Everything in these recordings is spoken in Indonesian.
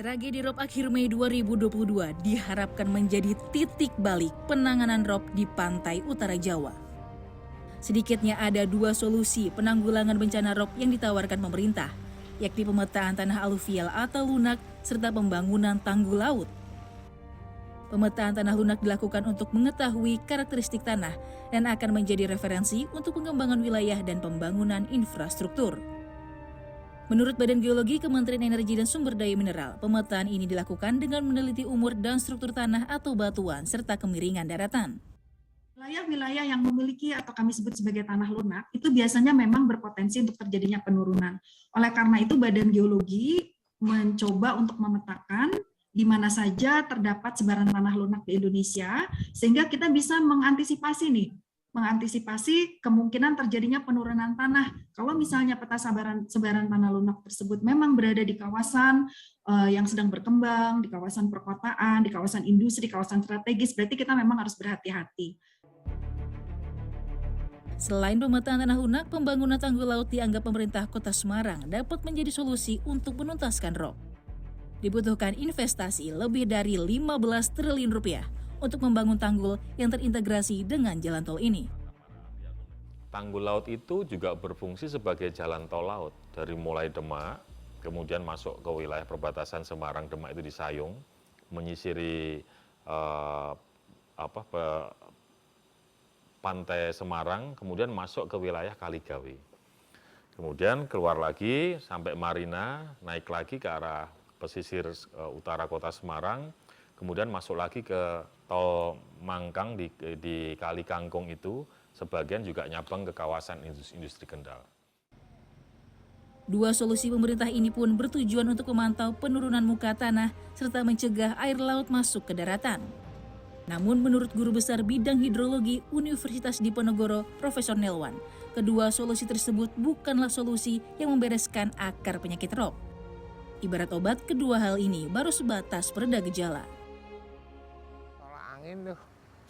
Tragedi Rob akhir Mei 2022 diharapkan menjadi titik balik penanganan Rob di pantai utara Jawa. Sedikitnya ada dua solusi penanggulangan bencana Rob yang ditawarkan pemerintah, yakni pemetaan tanah aluvial atau lunak serta pembangunan tanggul laut. Pemetaan tanah lunak dilakukan untuk mengetahui karakteristik tanah dan akan menjadi referensi untuk pengembangan wilayah dan pembangunan infrastruktur. Menurut Badan Geologi Kementerian Energi dan Sumber Daya Mineral, pemetaan ini dilakukan dengan meneliti umur dan struktur tanah atau batuan serta kemiringan daratan. Wilayah-wilayah yang memiliki atau kami sebut sebagai tanah lunak itu biasanya memang berpotensi untuk terjadinya penurunan. Oleh karena itu Badan Geologi mencoba untuk memetakan di mana saja terdapat sebaran tanah lunak di Indonesia sehingga kita bisa mengantisipasi kemungkinan terjadinya penurunan tanah. Kalau misalnya peta sebaran tanah lunak tersebut memang berada di kawasan yang sedang berkembang, di kawasan perkotaan, di kawasan industri, di kawasan strategis, berarti kita memang harus berhati-hati. Selain pemetaan tanah lunak, pembangunan tanggul laut dianggap pemerintah Kota Semarang dapat menjadi solusi untuk menuntaskan Rob. Dibutuhkan investasi lebih dari 15 triliun rupiah untuk membangun tanggul yang terintegrasi dengan jalan tol ini. Tanggul laut itu juga berfungsi sebagai jalan tol laut dari mulai Demak, kemudian masuk ke wilayah perbatasan Semarang Demak itu di Sayung, menyisiri pantai Semarang, kemudian masuk ke wilayah Kaligawe. Kemudian keluar lagi sampai Marina, naik lagi ke arah pesisir utara kota Semarang, kemudian masuk lagi ke tol Mangkang di Kali Kangkung itu, sebagian juga nyabang ke kawasan industri Kendal. Dua solusi pemerintah ini pun bertujuan untuk memantau penurunan muka tanah serta mencegah air laut masuk ke daratan. Namun menurut Guru Besar Bidang Hidrologi Universitas Diponegoro, Profesor Nelwan, kedua solusi tersebut bukanlah solusi yang membereskan akar penyakit Rob. Ibarat obat, kedua hal ini baru sebatas pereda gejala. Tolak angin tuh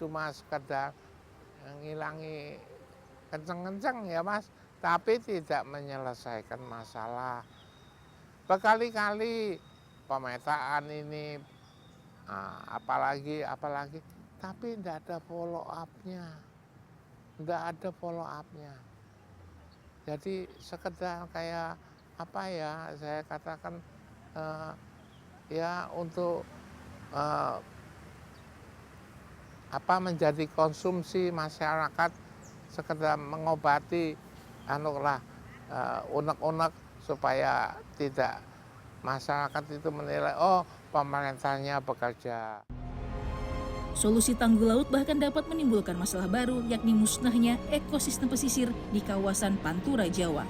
cuma sekedar ngilangi kenceng-kenceng ya Mas, tapi tidak menyelesaikan masalah. Berkali-kali pemetaan ini, apalagi, tapi tidak ada follow up-nya. Jadi sekedar kayak apa ya, saya katakan ya untuk menjadi konsumsi masyarakat, sekedar mengobati unek-unek supaya tidak masyarakat itu menilai pemerintahnya bekerja. Solusi tanggul laut bahkan dapat menimbulkan masalah baru, yakni musnahnya ekosistem pesisir di kawasan Pantura Jawa.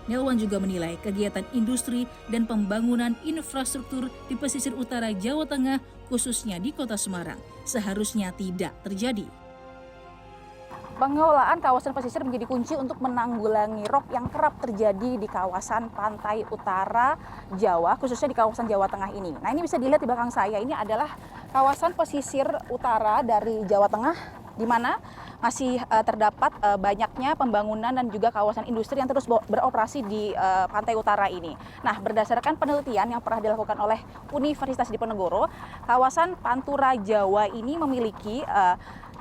Nelwan juga menilai kegiatan industri dan pembangunan infrastruktur di pesisir utara Jawa Tengah, khususnya di Kota Semarang, seharusnya tidak terjadi. Pengelolaan kawasan pesisir menjadi kunci untuk menanggulangi Rob yang kerap terjadi di kawasan pantai utara Jawa, khususnya di kawasan Jawa Tengah ini. Nah, ini bisa dilihat di belakang saya, ini adalah kawasan pesisir utara dari Jawa Tengah, di mana masih terdapat banyaknya pembangunan dan juga kawasan industri yang terus beroperasi di pantai utara ini. Nah, berdasarkan penelitian yang pernah dilakukan oleh Universitas Diponegoro, kawasan Pantura Jawa ini memiliki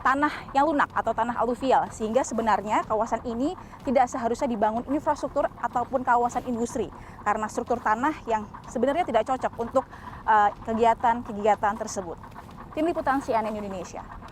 tanah yang lunak atau tanah aluvial, sehingga sebenarnya kawasan ini tidak seharusnya dibangun infrastruktur ataupun kawasan industri karena struktur tanah yang sebenarnya tidak cocok untuk kegiatan-kegiatan tersebut. Tim Liputan CNN Indonesia.